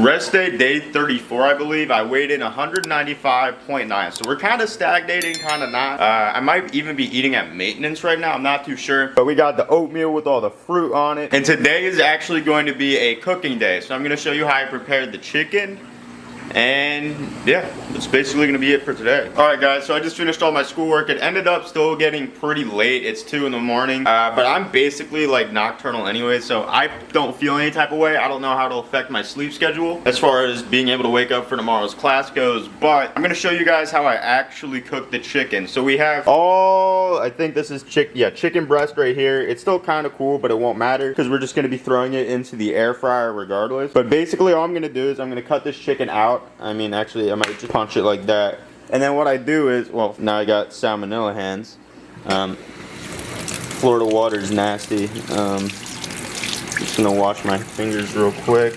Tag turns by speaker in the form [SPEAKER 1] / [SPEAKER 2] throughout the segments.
[SPEAKER 1] Rest day 34, I believe. I weighed in 195.9. So we're kind of stagnating, kind of not. I might even be eating at maintenance right now. I'm not too sure. But we got the oatmeal with all the fruit on it. And today is actually going to be a cooking day. So I'm going to show you how I prepared the chicken. And yeah, that's basically gonna be it for today. Alright guys, so I just finished all my schoolwork. It ended up still getting pretty late. It's 2 in the morning. But I'm basically like nocturnal anyway, so I don't feel any type of way. I don't know how it'll affect my sleep schedule as far as being able to wake up for tomorrow's class goes. But I'm gonna show you guys how I actually cook the chicken. So we have I think this is chicken breast right here. It's still kind of cool, but it won't matter because we're just gonna be throwing it into the air fryer regardless. But basically all I'm gonna do is I'm gonna cut this chicken out. I mean, actually, I might just punch it like that. And then what I do is, well, now I got salmonella hands. Florida water is nasty. Just gonna wash my fingers real quick.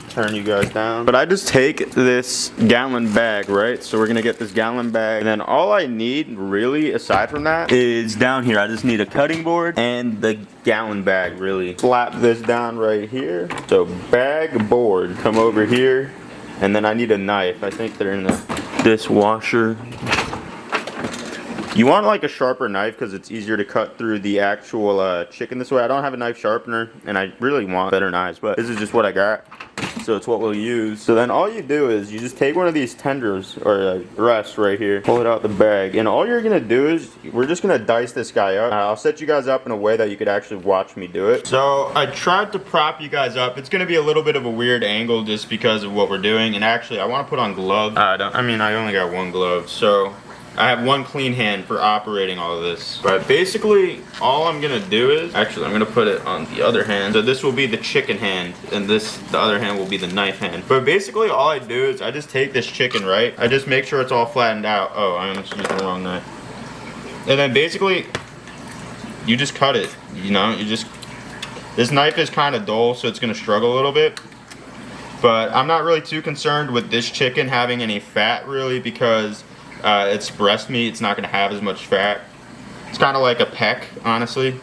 [SPEAKER 1] Turn you guys down. But I just take this gallon bag, right? So we're gonna get this gallon bag. And then all I need, really, aside from that, is down here. I just need a cutting board and the gallon bag, really. Slap this down right here. So bag, board, come over here. And then I need a knife. I think they're in the dishwasher. You want like a sharper knife because it's easier to cut through the actual chicken this way. I don't have a knife sharpener and I really want better knives, but this is just what I got. So it's what we'll use. So then all you do is you just take one of these tenders or breasts right here, pull it out the bag, and all you're gonna do is we're just gonna dice this guy up. I'll set you guys up in a way that you could actually watch me do it. So I tried to prop you guys up. It's gonna be a little bit of a weird angle just because of what we're doing. And actually I want to put on gloves. I only got one glove, so I have one clean hand for operating all of this. But basically, all I'm gonna do is, actually I'm gonna put it on the other hand. So this will be the chicken hand, and the other hand will be the knife hand. But basically all I do is I just take this chicken, right? I just make sure it's all flattened out. Oh, I almost used the wrong knife. And then basically, you just cut it, you know? This knife is kind of dull, so it's gonna struggle a little bit. But I'm not really too concerned with this chicken having any fat, really, because it's breast meat. It's not going to have as much fat. It's kind of like a peck, honestly,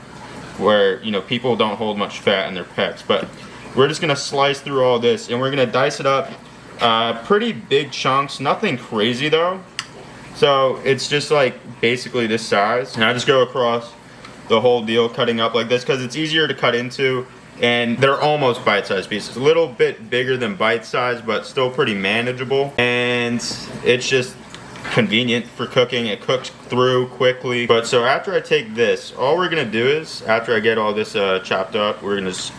[SPEAKER 1] where, you know, people don't hold much fat in their pecs. But we're just going to slice through all this, and we're going to dice it up pretty big chunks. Nothing crazy, though. So it's just like basically this size. And I just go across the whole deal cutting up like this because it's easier to cut into. And they're almost bite-sized pieces. A little bit bigger than bite-sized, but still pretty manageable. And it's just convenient for cooking. It cooks through quickly. But so after I take this, all we're gonna do is, after I get all this chopped up, we're gonna just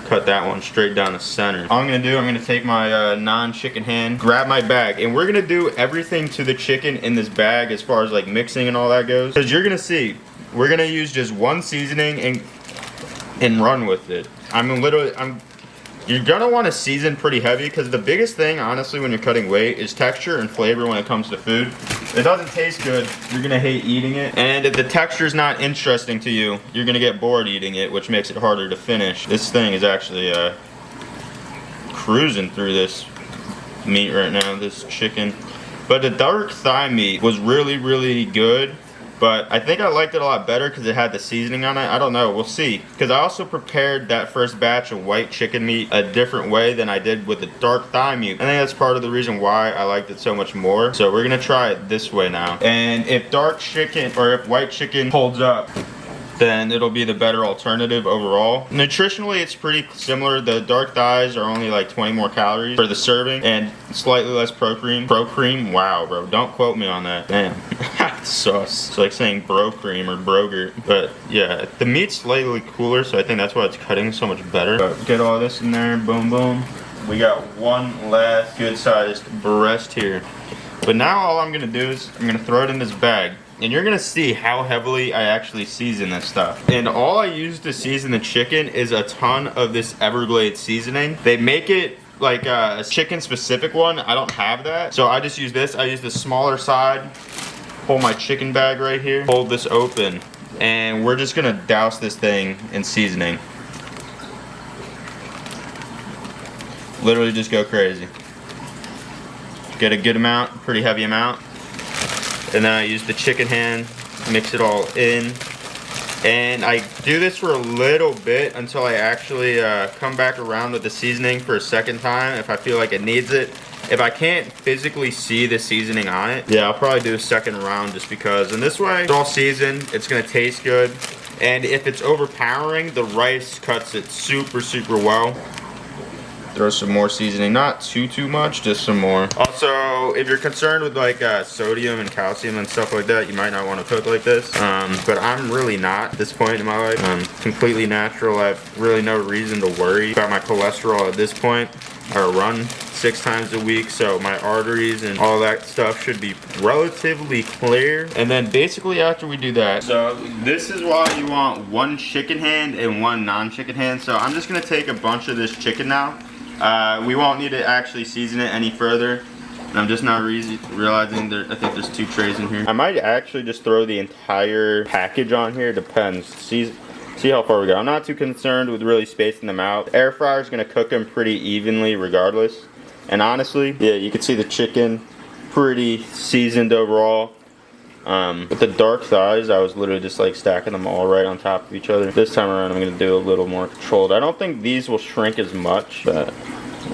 [SPEAKER 1] cut that one straight down the center. All I'm gonna take my non-chicken hand, grab my bag, and we're gonna do everything to the chicken in this bag as far as like mixing and all that goes. Because you're gonna see, we're gonna use just one seasoning and run with it. You're gonna want to season pretty heavy because the biggest thing, honestly, when you're cutting weight is texture and flavor when it comes to food. If it doesn't taste good, you're gonna hate eating it. And if the texture's not interesting to you, you're gonna get bored eating it, which makes it harder to finish. This thing is actually cruising through this meat right now, this chicken. But the dark thigh meat was really, really good. But I think I liked it a lot better because it had the seasoning on it. I don't know, we'll see. Because I also prepared that first batch of white chicken meat a different way than I did with the dark thigh meat. I think that's part of the reason why I liked it so much more. So we're gonna try it this way now. And if dark chicken, or if white chicken holds up, then it'll be the better alternative overall. Nutritionally, it's pretty similar. The dark thighs are only like 20 more calories for the serving and slightly less pro cream. Pro cream? Wow, bro. Don't quote me on that. Damn. Sauce. It's like saying bro cream or brogurt. But yeah, the meat's slightly cooler, so I think that's why it's cutting so much better. But get all this in there. Boom, boom. We got one last good-sized breast here. But now all I'm gonna do is I'm gonna throw it in this bag. And you're gonna see how heavily I actually season this stuff. And all I use to season the chicken is a ton of this Everglades seasoning. They make it like a chicken specific one. I don't have that. So I just use this. I use the smaller side. Pull my chicken bag right here. Hold this open. And we're just gonna douse this thing in seasoning. Literally just go crazy. Get a good amount, pretty heavy amount. And then I use the chicken hand, mix it all in. And I do this for a little bit until I actually come back around with the seasoning for a second time if I feel like it needs it. If I can't physically see the seasoning on it, yeah, I'll probably do a second round just because. And this way, it's all seasoned, it's gonna taste good. And if it's overpowering, the rice cuts it super, super well. Throw some more seasoning, not too much, just some more. Also, if you're concerned with like sodium and calcium and stuff like that, you might not want to cook like this. But I'm really not at this point in my life. I'm completely natural. I have really no reason to worry about my cholesterol at this point. I run 6 times a week, so my arteries and all that stuff should be relatively clear. And then basically after we do that, so this is why you want 1 chicken hand and 1 non-chicken hand. So I'm just gonna take a bunch of this chicken now. We won't need to actually season it any further. And I'm just now realizing I think there's 2 trays in here. I might actually just throw the entire package on here, depends. See how far we go. I'm not too concerned with really spacing them out. Air fryer is gonna cook them pretty evenly regardless. And honestly, yeah, you can see the chicken pretty seasoned overall. With the dark thighs, I was literally just like stacking them all right on top of each other. This time around, I'm gonna do a little more controlled. I don't think these will shrink as much, but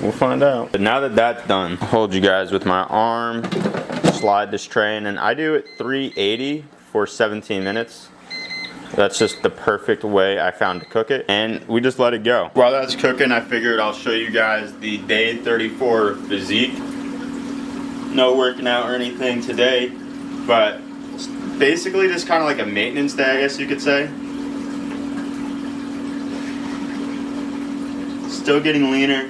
[SPEAKER 1] we'll find out. But now that that's done, I'll hold you guys with my arm, slide this tray in, and I do it 380 for 17 minutes. That's just the perfect way I found to cook it, and we just let it go. While that's cooking, I figured I'll show you guys the day 34 physique. No working out or anything today, but it's basically just kind of like a maintenance day, I guess you could say. Still getting leaner.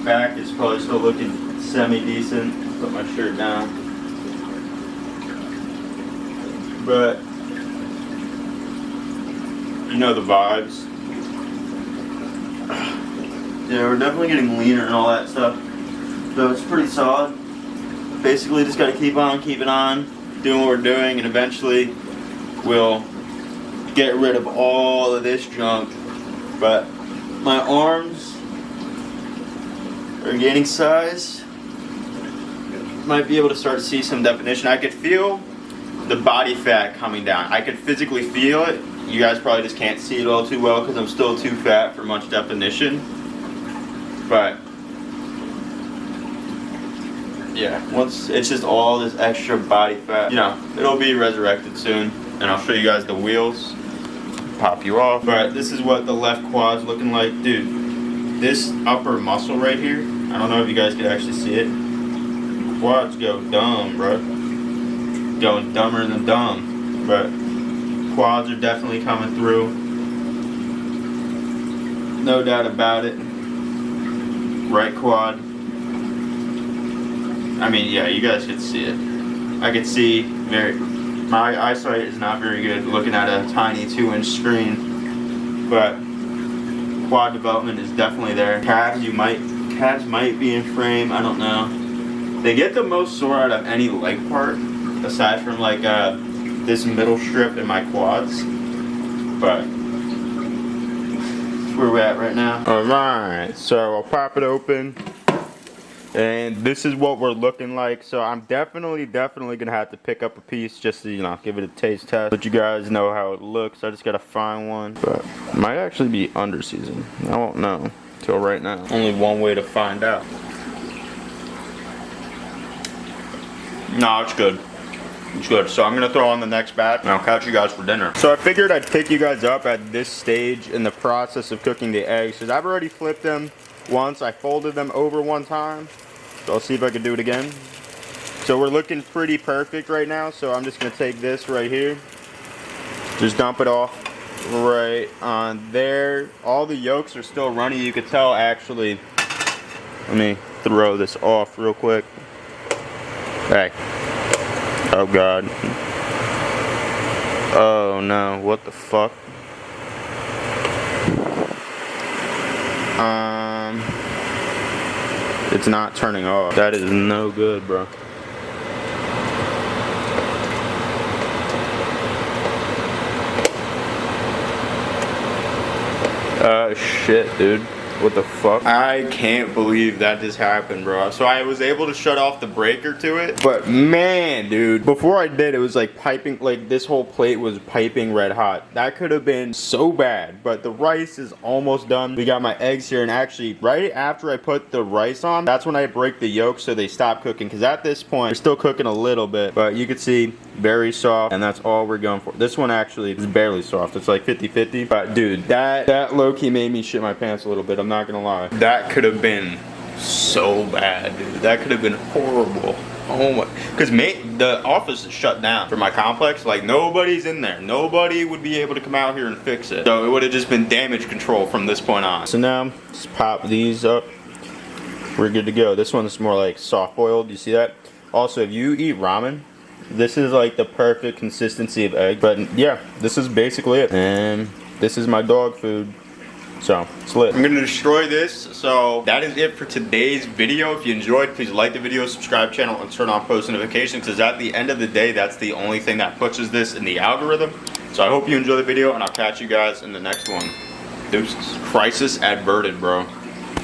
[SPEAKER 1] Back is probably still looking semi-decent. Put my shirt down. But you know the vibes. Yeah, we're definitely getting leaner and all that stuff. So it's pretty solid. Basically just gotta keep on keeping on, doing what we're doing, and eventually we'll get rid of all of this junk. But my arms are gaining size. Might be able to start to see some definition. I could feel the body fat coming down. I could physically feel it. You guys probably just can't see it all too well because I'm still too fat for much definition. But yeah, once it's just all this extra body fat, you know, it'll be resurrected soon. And I'll show you guys the wheels, pop you off. But this is what the left quad's looking like. Dude, this upper muscle right here, I don't know if you guys can actually see it. Quads go dumb, bro. Going dumber than dumb. But quads are definitely coming through. No doubt about it. Right quad. I mean, yeah, you guys could see it. I could see my eyesight is not very good looking at a tiny 2-inch screen. But quad development is definitely there. Calves might be in frame, I don't know. They get the most sore out of any leg part, aside from like this middle strip in my quads, but that's where we're at right now. Alright, so I'll pop it open, and this is what we're looking like. So I'm definitely gonna have to pick up a piece just to, you know, give it a taste test, let you guys know how it looks. I just gotta find one, but it might actually be under seasoned. I won't know till right now. Only one way to find out. No, it's good. It's good. So I'm gonna throw on the next batch and I'll catch you guys for dinner. So I figured I'd pick you guys up at this stage in the process of cooking the eggs, because I've already flipped them once. I folded them over one time. So I'll see if I can do it again. So we're looking pretty perfect right now. So I'm just gonna take this right here. Just dump it off right on there. All the yolks are still runny. You could tell actually. Let me throw this off real quick. Hey. Oh God. Oh no, what the fuck? It's not turning off. That is no good, bro. Shit, dude. What the fuck? I can't believe that just happened, bro. So I was able to shut off the breaker to it, but man, dude, before I did, it was like piping, like this whole plate was piping red hot. That could have been so bad, but the rice is almost done. We got my eggs here, and actually right after I put the rice on, that's when I break the yolk so they stop cooking, because at this point, they're still cooking a little bit, but you can see very soft, and that's all we're going for. This one actually is barely soft. It's like 50-50, but dude, that low-key made me shit my pants a little bit. I'm not gonna lie. That could have been so bad, dude. That could have been horrible. Oh my, because the office is shut down for my complex. Like, nobody's in there. Nobody would be able to come out here and fix it. So it would have just been damage control from this point on. So now, let's pop these up. We're good to go. This one's more like soft boiled. You see that? Also, if you eat ramen, this is like the perfect consistency of egg. But yeah, this is basically it. And this is my dog food. So, it's lit. I'm gonna destroy this. So, that is it for today's video. If you enjoyed, please like the video, subscribe channel, and turn on post notifications, because at the end of the day, that's the only thing that pushes this in the algorithm. So, I hope you enjoy the video, and I'll catch you guys in the next one. Deuces. Crisis averted, bro.